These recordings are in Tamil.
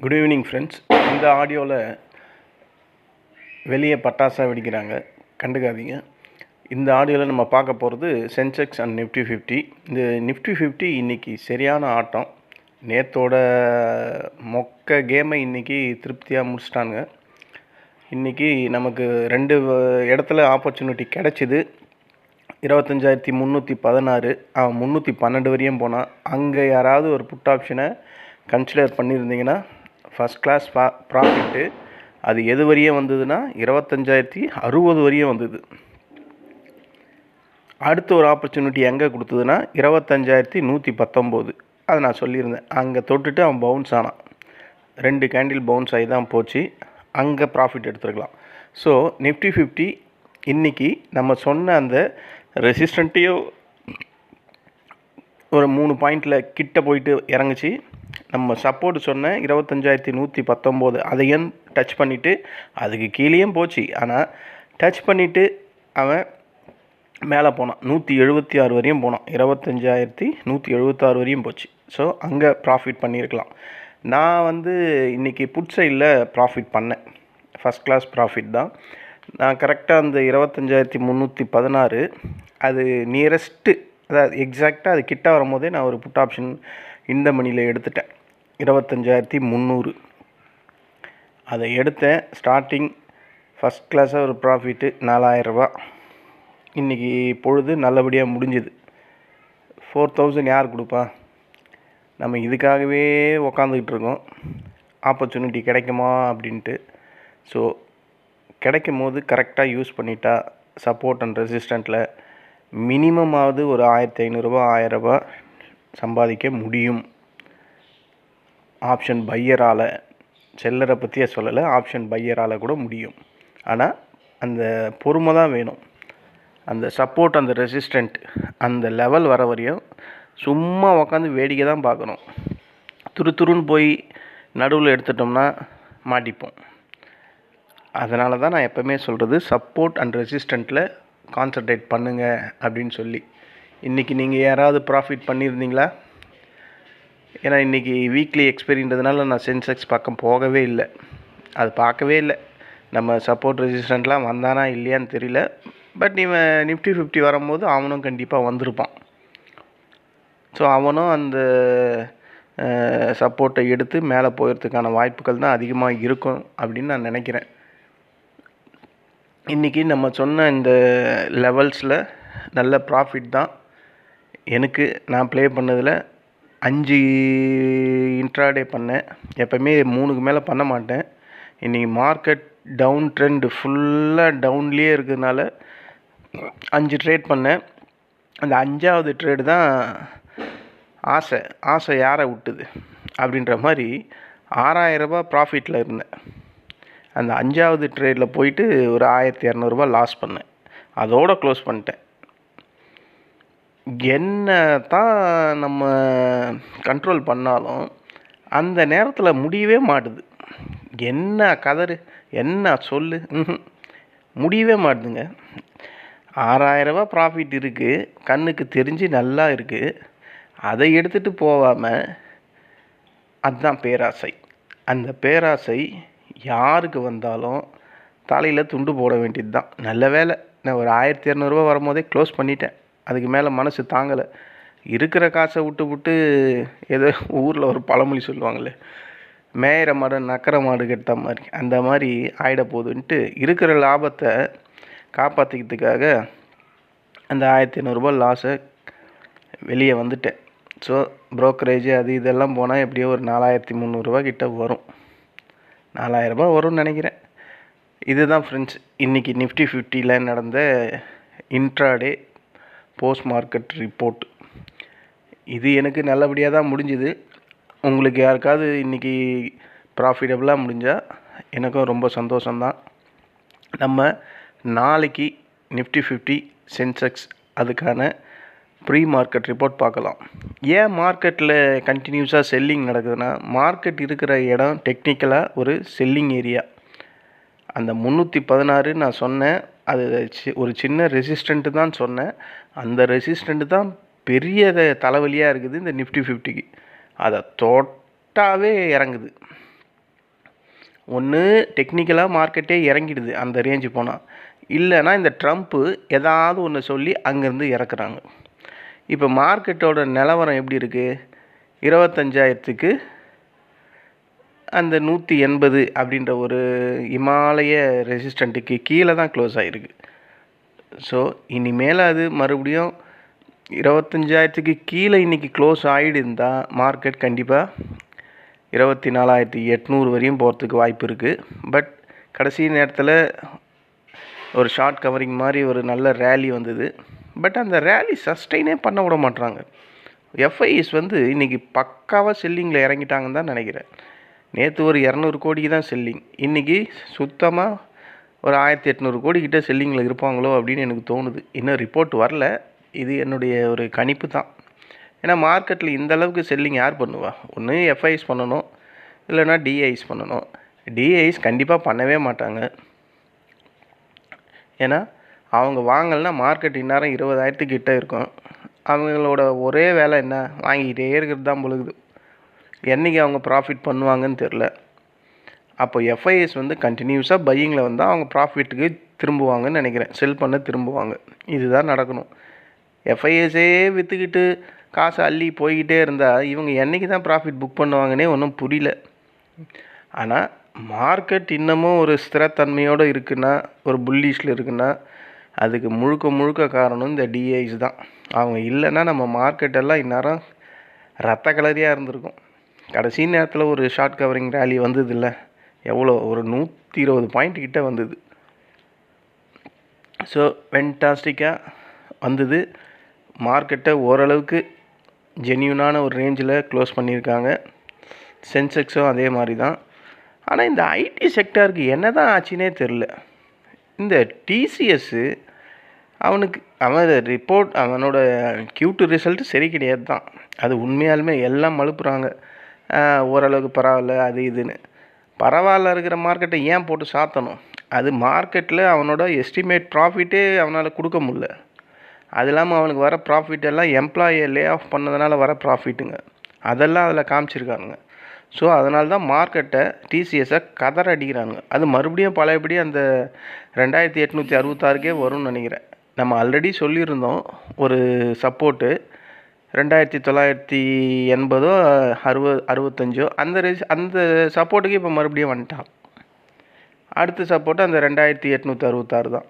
Good evening friends. இந்த ஆடியோவில் வெளியே பட்டாசாக வெடிக்கிறாங்க, கண்டுக்காதீங்க. இந்த ஆடியோவில் நம்ம பார்க்க போகிறது சென்செக்ஸ் அண்ட் நிஃப்டி 50. இந்த நிஃப்டி 50 இன்றைக்கி சரியான ஆட்டம். நேற்றோட மொக்க கேமை இன்றைக்கி திருப்தியாக முடிச்சிட்டாங்க. இன்றைக்கி நமக்கு 2 இடத்துல ஆப்பர்ச்சுனிட்டி கிடச்சிது. 25,316 அவன் 312 வரையும் போனான். அங்கே யாராவது ஒரு புட் ஆப்ஷனை கன்சிடர் பண்ணியிருந்தீங்கன்னா ஃபஸ்ட் கிளாஸ் ப்ராஃபிட்டு. அது எது வரையும் வந்ததுன்னா 25,060 வரையும் வந்தது. அடுத்த ஒரு ஆப்பர்ச்சுனிட்டி எங்கே கொடுத்ததுன்னா 25,119. அதை நான் சொல்லியிருந்தேன். அங்கே தொட்டுட்டு அவன் பவுன்ஸ் ஆனான். 2 கேண்டில் பவுன்ஸ் ஆகி தான் போச்சு. அங்கே ப்ராஃபிட் எடுத்துருக்கலாம். ஸோ நிஃப்டி 50 இன்றைக்கி நம்ம சொன்ன அந்த ரெசிஸ்டண்ட்டையும் ஒரு 3 பாயிண்டில் கிட்ட போயிட்டு இறங்குச்சு. நம்ம சப்போர்ட் சொன்ன 25,119 அதையும் டச் பண்ணிவிட்டு அதுக்கு கீழேயும் போச்சு. ஆனால் டச் பண்ணிவிட்டு அவன் மேலே போனான். 176 வரையும் போனான். 25,176 வரையும் போச்சு. ஸோ அங்கே ப்ராஃபிட் பண்ணியிருக்கலாம். நான் இன்றைக்கி புட் சைடில் ப்ராஃபிட் பண்ணேன். ஃபஸ்ட் கிளாஸ் ப்ராஃபிட் தான். நான் கரெக்டாக அந்த 25,316 அது நியரஸ்ட்டு, அதாவது எக்ஸாக்டாக அது கிட்ட வரும்போதே நான் ஒரு புட் ஆப்ஷன் இந்த மணியில் எடுத்துட்டேன். 25,300 அதை எடுத்தேன். ஸ்டார்டிங் ஃபஸ்ட் கிளாஸாக ஒரு ப்ராஃபிட்டு 4,000 ரூபா. இன்றைக்கி பொழுது நல்லபடியாக முடிஞ்சுது. 4,000 யார் கொடுப்பா? நம்ம இதுக்காகவே உக்காந்துக்கிட்டு இருக்கோம், ஆப்பர்ச்சுனிட்டி கிடைக்குமா அப்படின்ட்டு. ஸோ கிடைக்கும் போது கரெக்டாக யூஸ் பண்ணிட்டா சப்போர்ட் அண்ட் ரெசிஸ்டண்ட்டில் மினிமமாவது ஒரு 1,500 ரூபா 1,000 ரூபா சம்பாதிக்க முடியும். ஆப்ஷன் பையரால், செல்லரை பற்றியே சொல்லலை, ஆப்ஷன் பையரால் கூட முடியும். ஆனால் அந்த பொறுமை தான் வேணும். அந்த சப்போர்ட் அந்த ரெசிஸ்டண்ட் அந்த லெவல் வர வரையும் சும்மா உக்காந்து வேடிக்கை தான் பார்க்கணும். துருன்னு போய் நடுவில் எடுத்துட்டோம்னா மாட்டிப்போம். அதனால தான் நான் எப்போவுமே சொல்கிறது, சப்போர்ட் அண்ட் ரெசிஸ்டண்ட்டில் கான்சன்ட்ரேட் பண்ணுங்கள் அப்படின்னு சொல்லி. இன்றைக்கி நீங்கள் யாராவது ப்ராஃபிட் பண்ணியிருந்தீங்களா? ஏன்னா இன்றைக்கி வீக்லி எக்ஸ்பைரின்றதுனால நான் சென்செக்ஸ் பக்கம் போகவே இல்லை. அது பார்க்கவே இல்லை. நம்ம சப்போர்ட் ரெசிஸ்டண்ட்லாம் வந்தானா இல்லையான்னு தெரியல. பட் இவன் நிஃப்டி 50 வரும்போது அவனும் கண்டிப்பாக வந்திருப்பான். ஸோ அவனும் அந்த சப்போர்ட்டை எடுத்து மேலே போகிறதுக்கான வாய்ப்புகள் தான் அதிகமாக இருக்கும் அப்படின்னு நான் நினைக்கிறேன். இன்றைக்கி நம்ம சொன்ன இந்த லெவல்ஸில் நல்ல ப்ராஃபிட் தான். எனக்கு நான் ப்ளே பண்ணதில் 5 இன்ட்ராடே பண்ணேன். எப்போவுமே 3க்கு மேலே பண்ண மாட்டேன். இன்றைக்கி மார்க்கெட் டவுன் ட்ரெண்ட் ஃபுல்லாக டவுன்லேயே இருக்கிறதுனால 5 ட்ரேட் பண்ணேன். அந்த 5ஆவது ட்ரேடு தான் ஆசை யாரை விட்டுது அப்படின்ற மாதிரி 6,000 ரூபா ப்ராஃபிட்டில் இருந்தேன். அந்த 5ஆவது ட்ரேடில் போயிட்டு ஒரு 1,200 ரூபா லாஸ் பண்ணேன். அதோடு க்ளோஸ் பண்ணிட்டேன். என்ன தான் நம்ம கண்ட்ரோல் பண்ணாலும் அந்த நேரத்தில் முடியவே மாட்டுது. என்ன கதறு, என்ன சொல்லு, முடியவே மாட்டுதுங்க. 6,000 ரூபா ப்ராஃபிட் இருக்குது, கண்ணுக்கு தெரிஞ்சு நல்லா இருக்குது. அதை எடுத்துகிட்டு போகாமல் அதுதான் பேராசை. அந்த பேராசை யாருக்கு வந்தாலும் தலையில் துண்டு போட வேண்டியது தான். நல்ல வேலை நான் ஒரு 1,200 ரூபா வரும்போதே க்ளோஸ் பண்ணிட்டேன். அதுக்கு மேலே மனசு தாங்கலை. இருக்கிற காசை விட்டு ஏதோ ஊரில் ஒரு பழமொழி சொல்லுவாங்களே, மேயிற மாடு நக்கற மாடு கெட்ட மாதிரி, அந்த மாதிரி ஆகிட போகுதுன்ட்டு இருக்கிற லாபத்தை காப்பாற்றிக்கிறதுக்காக அந்த 1,200 ரூபா லாஸை வெளியே வந்துட்டேன். ஸோ ப்ரோக்கரேஜ் அது இதெல்லாம் போனால் எப்படியோ ஒரு 4,300 ரூபா கிட்ட வரும். 4,000 ரூபா வரும்னு நினைக்கிறேன். இதுதான் ஃப்ரெண்ட்ஸ் இன்றைக்கி நிஃப்டி 50ல் நடந்த இன்ட்ராடே போஸ்ட் மார்க்கெட் ரிப்போர்ட். இது எனக்கு நல்லபடியாக தான் முடிஞ்சுது. உங்களுக்கு யாருக்காவது இன்றைக்கி ப்ராஃபிட்டபுளாக முடிஞ்சால் எனக்கும் ரொம்ப சந்தோஷம்தான். நம்ம நாளைக்கு நிஃப்டி 50 சென்செக்ஸ் அதுக்கான ப்ரீ மார்க்கெட் ரிப்போர்ட் பார்க்கலாம். ஏன் மார்க்கெட்டில் கண்டினியூஸாக செல்லிங் நடக்குதுன்னா, மார்க்கெட் இருக்கிற இடம் டெக்னிக்கலாக ஒரு செல்லிங் ஏரியா. அந்த 316 நான் சொன்னேன், அது ஒரு சின்ன ரெசிஸ்டண்ட்டு தான் சொன்னேன். அந்த ரெசிஸ்டண்ட்டு தான் பெரிய தலைவலியாக இருக்குது இந்த நிஃப்டி 50க்கு. அதை தொட்டாவே இறங்குது. ஒன்று டெக்னிக்கலாக மார்க்கெட்டே இறங்கிடுது அந்த ரேஞ்சு போனால், இல்லைன்னா இந்த ட்ரம்ப்பு ஏதாவது ஒன்று சொல்லி அங்கேருந்து இறக்குறாங்க. இப்போ மார்க்கெட்டோட நிலவரம் எப்படி இருக்குது? 25,000க்கு அந்த 180 அப்படின்ற ஒரு இமாலய ரெசிஸ்டண்ட்டுக்கு கீழே தான் க்ளோஸ் ஆகிருக்கு. ஸோ இனிமேல் அது மறுபடியும் 25,000க்கு கீழே இன்றைக்கி க்ளோஸ் ஆகிடுந்தால் மார்க்கெட் கண்டிப்பாக 24,800 வரையும் போகிறதுக்கு வாய்ப்பு இருக்குது. பட் கடைசி நேரத்தில் ஒரு ஷார்ட் கவரிங் மாதிரி ஒரு நல்ல ரேலி வந்தது. பட் அந்த ரேலி சஸ்டெயினே பண்ண விட மாட்றாங்க. எஃப்ஐஎஸ் இன்றைக்கி பக்காவாக செல்லிங்கில் இறங்கிட்டாங்கன்னு தான் நினைக்கிறேன். நேற்று ஒரு 200 கோடிக்கு தான் செல்லிங், இன்றைக்கி சுத்தமாக ஒரு 1,800 கோடிக்கிட்ட செல்லிங்கில் இருப்பாங்களோ அப்படின்னு எனக்கு தோணுது. இன்னும் ரிப்போர்ட் வரல, இது என்னுடைய ஒரு கணிப்பு தான். ஏன்னா மார்க்கெட்டில் இந்த அளவுக்கு செல்லிங் யார் பண்ணுவா? ஒன்று எஃப்ஐஎஸ் பண்ணணும், இல்லைன்னா டிஐஎஸ் பண்ணணும். டிஐஎஸ் கண்டிப்பாக பண்ணவே மாட்டாங்க. ஏன்னா அவங்க வாங்கலைன்னா மார்க்கெட் இந்நேரம் 20,000 இருக்கும். அவங்களோட ஒரே வேலை என்ன? வாங்கிக்கிட்டே இருக்கிறது தான் பொழுது. என்றைக்கு அவங்க ப்ராஃபிட் பண்ணுவாங்கன்னு தெரில. அப்போ எஃப்ஐஎஸ் கண்டினியூஸாக பையிங்கில் வந்தால் அவங்க ப்ராஃபிட்டுக்கு திரும்புவாங்கன்னு நினைக்கிறேன். செல் பண்ண திரும்புவாங்க. இதுதான் நடக்கணும். எஃப்ஐஎஸே விற்றுக்கிட்டு காசை அள்ளி போய்கிட்டே இருந்தால் இவங்க என்றைக்கு தான் ப்ராஃபிட் புக் பண்ணுவாங்கன்னே ஒன்றும் புரியல. ஆனால் மார்க்கெட் இன்னமும் ஒரு ஸ்திரத்தன்மையோடு இருக்குன்னா, ஒரு புல்லிஷில் இருக்குன்னா, அதுக்கு முழுக்க காரணம் இந்த டிஐஸ் தான். அவங்க இல்லைன்னா நம்ம மார்க்கெட்டெல்லாம் இந்நேரம் ரத்த கலரியாக இருந்திருக்கும். கடைசி நேரத்தில் ஒரு ஷார்ட் கவரிங் ரேலி வந்ததில்ல, எவ்வளோ ஒரு 120 பாயிண்ட் கிட்ட வந்தது. ஸோ ஃபென்டாஸ்டிக்காக வந்தது. மார்க்கெட்டை ஓரளவுக்கு ஜென்யூனான ஒரு ரேஞ்சில் க்ளோஸ் பண்ணியிருக்காங்க. சென்செக்ஸும் அதே மாதிரி தான். ஆனால் இந்த ஐடி செக்டாருக்கு என்ன தான் ஆச்சுன்னே தெரில. இந்த டிசிஎஸ்ஸு அவன் ரிப்போர்ட், அவனோட Q2 ரிசல்ட்டு சரி கிடையாது தான். அது உண்மையாலுமே எல்லாம் மழுப்புறாங்க. ஓரளவுக்கு பரவாயில்ல அது இதுன்னு. பரவாயில்ல இருக்கிற மார்க்கெட்டை ஏன் போட்டு சாத்தணும்? அது மார்க்கெட்டில் அவனோட எஸ்டிமேட் ப்ராஃபிட்டே அவனால் கொடுக்க முடில. அது இல்லாமல் அவனுக்கு வர ப்ராஃபிட் எல்லாம் எம்ப்ளாயை லே ஆஃப் பண்ணதுனால வர ப்ராஃபிட்டுங்க. அதெல்லாம் அதில் காமிச்சிருக்கானுங்க. ஸோ அதனால தான் மார்க்கெட்டை டிசிஎஸை கதற அடிக்கிறானுங்க. அது மறுபடியும் பழையபடி அந்த 2,866 வரும்னு நினைக்கிறேன். நம்ம ஆல்ரெடி சொல்லியிருந்தோம் ஒரு சப்போர்ட்டு 2,980 65 அந்த சப்போர்ட்டுக்கு இப்போ மறுபடியும் வந்துட்டான். அடுத்த சப்போர்ட்டு அந்த 2,866 தான்.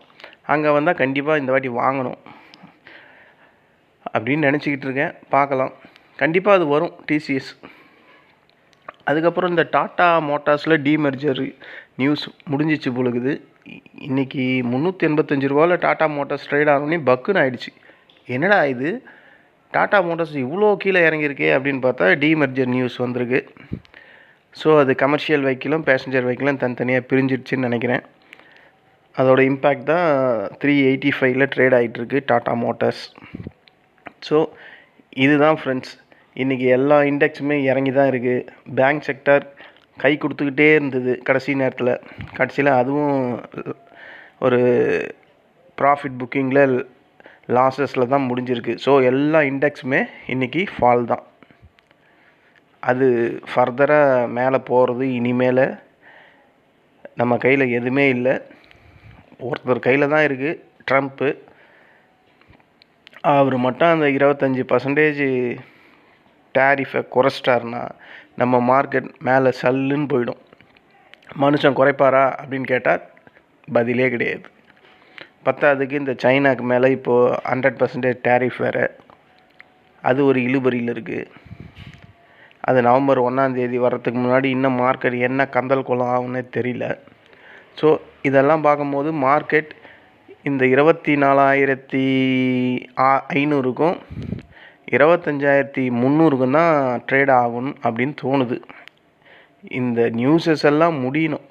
அங்கே வந்தால் கண்டிப்பாக இந்த வாட்டி வாங்கணும் அப்படின்னு நினச்சிக்கிட்டு இருக்கேன். பார்க்கலாம், கண்டிப்பாக அது வரும் டிசிஎஸ். அதுக்கப்புறம் இந்த டாட்டா மோட்டார்ஸில் டீமெர்ஜர் நியூஸ் முடிஞ்சிச்சு பொழுது. இன்றைக்கி 385 ரூபாவில் டாட்டா மோட்டார்ஸ் ட்ரேட் ஆகணுன்னே பக்குன்னு ஆகிடுச்சு. என்னடா இது, டாட்டா மோட்டார்ஸ் இவ்வளோ கீழே இறங்கியிருக்கே அப்படின்னு பார்த்தா டீமெர்ஜர் நியூஸ் வந்திருக்கு. ஸோ அது கமர்ஷியல் வெஹிக்கிளும் பேசஞ்சர் வெஹிக்கிளும் தனித்தனியாக பிரிஞ்சிடுச்சின்னு நினைக்கிறேன். அதோட இம்பேக்ட் தான் 385 ட்ரேட் ஆகிட்டுருக்கு டாட்டா மோட்டார்ஸ். ஸோ இதுதான் ஃப்ரெண்ட்ஸ், இன்றைக்கி எல்லா இண்டெக்ஸுமே இறங்கி தான் இருக்குது. பேங்க் செக்டார் கை கொடுத்துக்கிட்டே இருந்தது கடைசியில் அதுவும் ஒரு ப்ராஃபிட் புக்கிங்கில் லாஸஸில் தான் முடிஞ்சிருக்கு. ஸோ எல்லா இண்டெக்ஸுமே இன்றைக்கி ஃபால் தான். அது ஃபர்தராக மேலே போகிறது இனிமேல் நம்ம கையில் எதுவுமே இல்லை, ஒருத்தர் கையில் தான் இருக்குது, ட்ரம்ப்பு. அவர் மட்டும் அந்த 25% டேரிஃபை குறைச்சிட்டாருன்னா நம்ம மார்க்கெட் மேலே சல்லுன்னு போயிடும். மனுஷன் குறைப்பாரா அப்படின்னு கேட்டால் பதிலே கிடையாது. பத்தாவதுக்கு இந்த சைனாக்கு மேலே இப்போது 100% டேரிஃப் வேறு, அது ஒரு இழுபறியில் இருக்குது. அது நவம்பர் 1 வர்றதுக்கு முன்னாடி இன்னும் மார்க்கெட் என்ன கந்தல் குளம் ஆகுன்னே தெரியல. ஸோ இதெல்லாம் பார்க்கும்போது மார்க்கெட் இந்த 24,500க்கும் 25,300க்கும் தான் ட்ரேட் ஆகும் அப்படின்னு தோணுது. இந்த நியூஸஸ் எல்லாம் முடியணும்.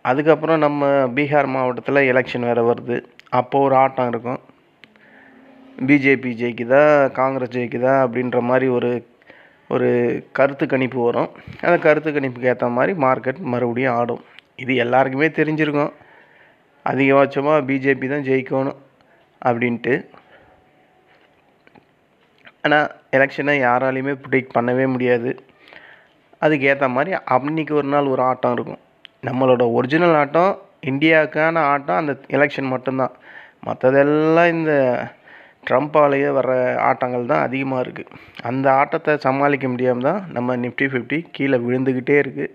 அதுக்கப்புறம் நம்ம பீகார் மாவட்டத்தில் எலெக்ஷன் வேறு வருது. அப்போது ஒரு ஆட்டம் இருக்கும். பிஜேபி ஜெயிக்குதா காங்கிரஸ் ஜெயிக்குதா அப்படின்ற மாதிரி ஒரு கருத்து கணிப்பு வரும். அந்த கருத்து கணிப்புக்கு ஏற்ற மாதிரி மார்க்கெட் மறுபடியும் ஆடும். இது எல்லாருக்குமே தெரிஞ்சிருக்கும், அதிகபட்சமாக பிஜேபி தான் ஜெயிக்கணும் அப்படின்ட்டு. ஆனால் எலெக்ஷனை யாராலையுமே ப்ரிடிக்ட் பண்ணவே முடியாது. அதுக்கு ஏற்ற மாதிரி அன்றைக்கி ஒரு நாள் ஒரு ஆட்டம் இருக்கும். நம்மளோட ஒரிஜினல் ஆட்டம், இந்தியாவுக்கான ஆட்டம் அந்த எலெக்ஷன் மட்டும்தான். மற்றதெல்லாம் இந்த ட்ரம்ப்பாலேயே வர ஆட்டங்கள் தான் அதிகமாக இருக்குது. அந்த ஆட்டத்தை சமாளிக்க முடியாமல் தான் நம்ம நிஃப்டி 50 கீழே விழுந்துக்கிட்டே இருக்குது.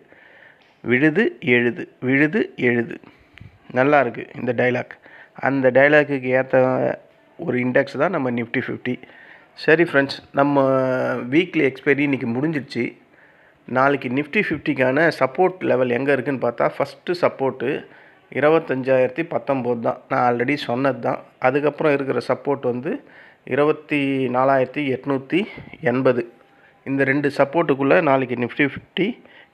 விழுது எழுது, விழுது எழுது. நல்லா இருக்குது இந்த டைலாக். அந்த டைலாக்குக்கு ஏற்ற ஒரு இண்டெக்ஸ் தான் நம்ம நிஃப்டி 50. சரி ஃப்ரெண்ட்ஸ், நம்ம வீக்லி எக்ஸ்பைரி இன்றைக்கி முடிஞ்சிடுச்சு. நாளைக்கு நிஃப்டி 50க்கான சப்போர்ட் லெவல் எங்கே இருக்குதுன்னு பார்த்தா, ஃபஸ்ட்டு சப்போர்ட்டு 25,019 தான். நான் ஆல்ரெடி சொன்னது தான். அதுக்கப்புறம் இருக்கிற சப்போர்ட் வந்து 24,880. இந்த 2 சப்போர்ட்டுக்குள்ளே நாளைக்கு நிஃப்டி 50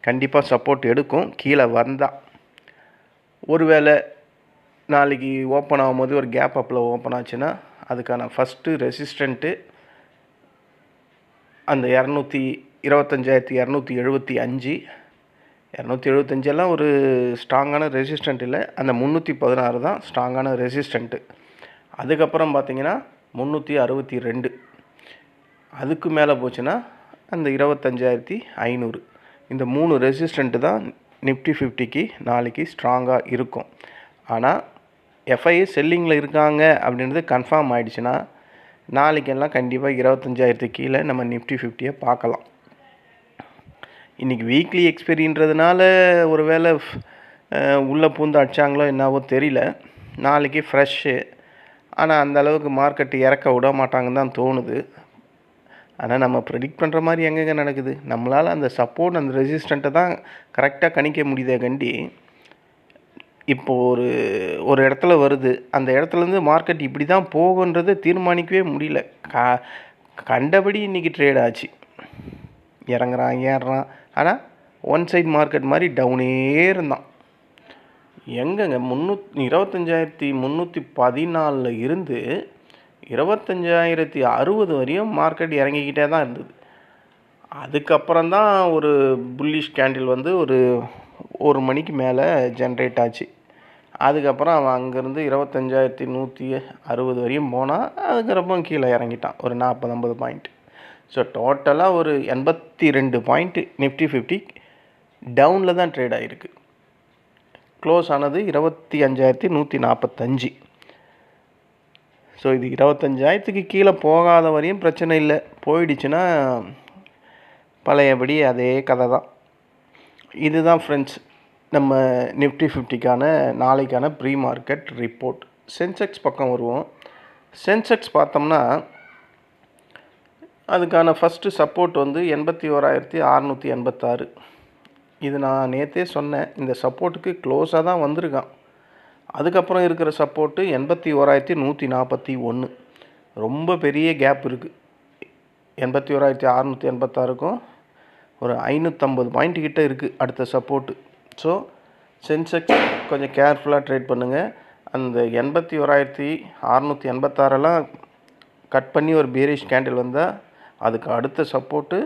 கண்டிப்பாக சப்போர்ட் எடுக்கும். கீழே வந்தால் ஒருவேளை நாளைக்கு ஓப்பன் ஆகும்போது ஒரு கேப் அப்பில் ஓப்பன் ஆச்சுன்னா அதுக்கான ஃபஸ்ட்டு ரெசிஸ்டண்ட்டு அந்த 25,275. 275 ஒரு ஸ்ட்ராங்கான ரெசிஸ்டண்ட் இல்லை. அந்த 316 தான் ஸ்ட்ராங்கான ரெசிஸ்டண்ட்டு. அதுக்கப்புறம் பார்த்திங்கன்னா 362. அதுக்கு மேலே போச்சுன்னா அந்த 25,500. இந்த 3 ரெசிஸ்டண்ட்டு தான் நிஃப்டி 50க்கு நாளைக்கு ஸ்ட்ராங்காக இருக்கும். ஆனால் எஃப்ஐஏ செல்லிங்கில் இருக்காங்க அப்படின்றது கன்ஃபார்ம் ஆகிடுச்சுன்னா நாளைக்கெல்லாம் கண்டிப்பாக 25,000 கீழே நம்ம நிஃப்டி 50யை பார்க்கலாம். இன்றைக்கி வீக்லி எக்ஸ்பெரின்றதுனால ஒரு வேளை உள்ளே பூந்து அடித்தாங்களோ என்னவோ தெரியல. நாளைக்கு ஃப்ரெஷ்ஷு. ஆனால் அந்த அளவுக்கு மார்க்கெட்டு இறக்க விட மாட்டாங்கன்னு தான் தோணுது. ஆனால் நம்ம ப்ரெடிக்ட் பண்ணுற மாதிரி எங்கெங்கே நடக்குது? நம்மளால் அந்த சப்போர்ட் அந்த ரெசிஸ்டண்ட்டை தான் கரெக்டாக கணிக்க முடியுதே கண்டி. இப்போது ஒரு இடத்துல வருது, அந்த இடத்துலேருந்து மார்க்கெட் இப்படி தான் போகுன்றதை தீர்மானிக்கவே முடியல. கண்டபடி இன்றைக்கி ட்ரேட் ஆச்சு. இறங்குறான் ஏறுறான். ஆனால் ஒன் சைட் மார்க்கெட் மாதிரி டவுனே இருந்தான். எங்கங்க 25,314 இருந்து 25,060 வரையும் மார்க்கெட் இறங்கிக்கிட்டே தான் இருந்தது. அதுக்கப்புறம் தான் ஒரு புல்லிஷ் கேண்டில் வந்து ஒரு மணிக்கு மேலே ஜென்ரேட் ஆச்சு. அதுக்கப்புறம் அவன் அங்கேருந்து 25,160 வரையும் போனால் அதுக்கப்புறம் கீழே இறங்கிட்டான் ஒரு 40-50 பாயிண்ட். ஸோ டோட்டலாக ஒரு 82 பாயிண்ட்டு நிஃப்டி 50 டவுனில் தான் ட்ரேட் ஆகிருக்கு. க்ளோஸ் ஆனது 25,145. ஸோ இது 25,000க்கு கீழே போகாத வரையும் பிரச்சனை இல்லை. போயிடுச்சுன்னா பழையபடி அதே கதை தான். இதுதான் ஃப்ரெண்ட்ஸ் நம்ம நிஃப்டி 50க்கான நாளைக்கான ப்ரீ மார்க்கெட் ரிப்போர்ட். சென்செக்ஸ் பக்கம் வருவோம். சென்செக்ஸ் பார்த்தோம்னா அதுக்கான ஃபஸ்ட்டு சப்போர்ட் வந்து 81,686. இது நான் நேற்றே சொன்னேன், இந்த சப்போர்ட்டுக்கு க்ளோஸாக தான் வந்திருக்கான். அதுக்கப்புறம் இருக்கிற சப்போர்ட்டு 81,141. ரொம்ப பெரிய கேப் இருக்குது. 81,686க்கும் ஒரு 550 பாயிண்ட் கிட்ட இருக்குது அடுத்த சப்போர்ட்டு. ஸோ சென்செக்ஸ் கொஞ்சம் கேர்ஃபுல்லாக ட்ரேட் பண்ணுங்கள். அந்த 81,686 கட் பண்ணி ஒரு பேரிஷ் கேண்டில் வந்தால் அதுக்கு அடுத்த சப்போர்ட்டு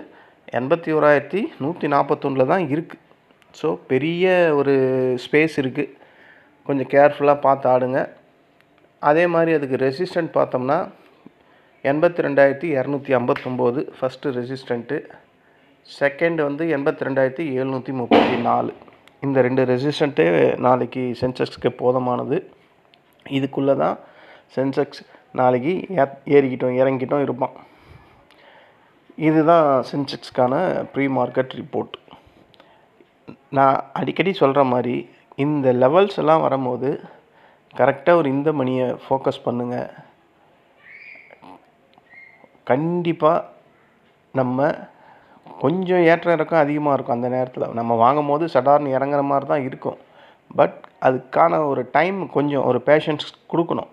81,141 தான் இருக்குது. ஸோ பெரிய ஒரு ஸ்பேஸ் இருக்குது. கொஞ்சம் கேர்ஃபுல்லாக பார்த்து ஆடுங்க. அதே மாதிரி அதுக்கு ரெசிஸ்டண்ட் பார்த்தோம்னா 82,259 ஃபஸ்ட்டு ரெசிஸ்டண்ட்டு. செகண்ட் வந்து 82,734. இந்த 2 ரெசிஸ்டண்ட்டு நாளைக்கு சென்செக்ஸ்க்கு போதுமானது. இதுக்குள்ளே தான் சென்செக்ஸ் நாளைக்கு இறங்கிட்டோம் இருப்பான். இதுதான் சென்செக்ஸ்க்கான ப்ரீ மார்க்கெட் ரிப்போர்ட். நான் அடிக்கடி சொல்கிற மாதிரி இந்த லெவல்ஸ் எல்லாம் வரும்போது கரெக்டாக ஒரு இந்த மணியை ஃபோக்கஸ் பண்ணுங்கள். கண்டிப்பாக நம்ம கொஞ்சம் ஏற்ற இறக்கம் அதிகமாக இருக்கும். அந்த நேரத்தில் நம்ம வாங்கும் போது சடார்னு இறங்குற மாதிரி தான் இருக்கும். பட் அதுக்கான ஒரு டைம், கொஞ்சம் ஒரு பேஷன்ஸ் கொடுக்கணும்.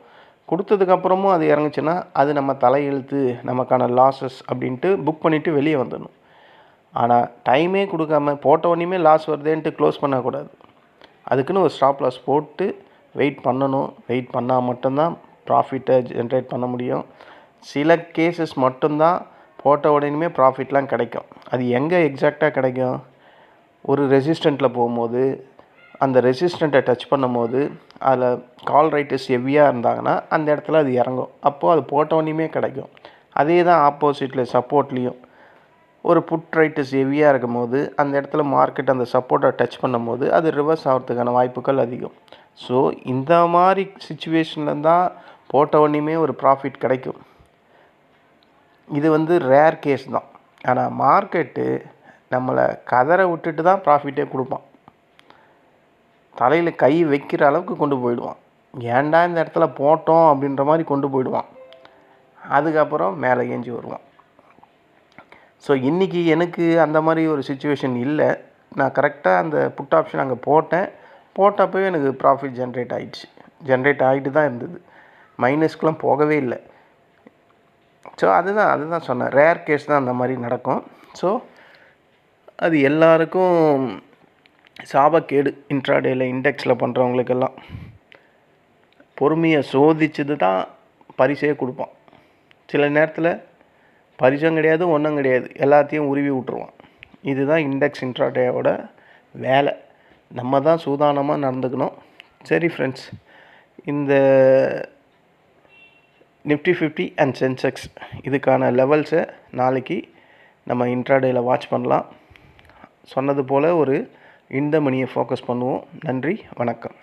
கொடுத்ததுக்கப்புறமும் அது இறங்குச்சுன்னா அது நம்ம தலையெழுத்து, நமக்கான லாஸஸ் அப்படின்ட்டு புக் பண்ணிவிட்டு வெளியே வந்துடணும். ஆனால் டைமே கொடுக்காம போட்ட உடனே லாஸ் வருதேன்ட்டு க்ளோஸ் பண்ணக்கூடாது. அதுக்குன்னு ஒரு ஸ்டாப் லாஸ் போட்டு வெயிட் பண்ணணும். வெயிட் பண்ணால் மட்டும்தான் ப்ராஃபிட்டை ஜென்ரேட் பண்ண முடியும். சில கேசஸ் மட்டும்தான் போட்ட உடனே ப்ராஃபிட்லாம் கிடைக்கும். அது எங்கே எக்ஸாக்டாக கிடைக்கும்? ஒரு ரெசிஸ்டண்ட்டில் போகும்போது அந்த ரெசிஸ்டண்ட்டை டச் பண்ணும்போது அதில் கால் ரைட்டர்ஸ் ஹெவியாக இருந்தாங்கன்னா அந்த இடத்துல அது இறங்கும். அப்போது அது போட்ட உடனே கிடைக்கும். அதே தான் ஆப்போசிட்டில் சப்போர்ட்லேயும் ஒரு புட் ரைட்டஸ் ஹெவியாக இருக்கும்போது அந்த இடத்துல மார்க்கெட் அந்த சப்போர்ட்டை டச் பண்ணும்போது அது ரிவர்ஸ் ஆகிறதுக்கான வாய்ப்புகள் அதிகம். ஸோ இந்த மாதிரி சிச்சுவேஷனில் தான் போட்ட உடனேயுமே ஒரு ப்ராஃபிட் கிடைக்கும். இது ரேர் கேஸ் தான். ஆனால் மார்க்கெட்டு நம்மளை கதற விட்டுட்டு தான் ப்ராஃபிட்டே கொடுப்பான். தலையில் கை வைக்கிற அளவுக்கு கொண்டு போயிடுவான். ஏன்டா இந்த இடத்துல போட்டோம் அப்படின்ற மாதிரி கொண்டு போயிடுவான். அதுக்கப்புறம் மேலே ஏஞ்சி வருவான். ஸோ இன்றைக்கி எனக்கு அந்த மாதிரி ஒரு சிச்சுவேஷன் இல்லை. நான் கரெக்டாக அந்த புட் ஆப்ஷன் அங்கே போட்டப்போவே எனக்கு ப்ராஃபிட் ஜென்ரேட் ஆகிட்டு தான் இருந்தது. மைனஸ்க்கெலாம் போகவே இல்லை. ஸோ அதுதான் சொன்னேன், ரேர் கேஸ் தான் அந்த மாதிரி நடக்கும். ஸோ அது எல்லாருக்கும் சாபக்கேடு. இன்ட்ராடேயில் இண்டெக்ஸில் பண்ணுறவங்களுக்கெல்லாம் பொறுமையை சோதிச்சது தான் பரிசே கொடுப்பான். சில நேரத்தில் பரிசும் கிடையாது, ஒன்றும் கிடையாது, எல்லாத்தையும் உருவி விட்டுருவான். இதுதான் இண்டெக்ஸ் இன்ட்ராடேயோட வேலை. நம்ம தான் சூதானமாக நடந்துக்கணும். சரி ஃப்ரெண்ட்ஸ், இந்த நிஃப்டி 50 அண்ட் சென்செக்ஸ் இதுக்கான லெவல்ஸை நாளைக்கு நம்ம இன்ட்ராடேயில் வாட்ச் பண்ணலாம். சொன்னது போல் இந்த மணியை ஃபோக்கஸ் பண்ணுவோம். நன்றி, வணக்கம்.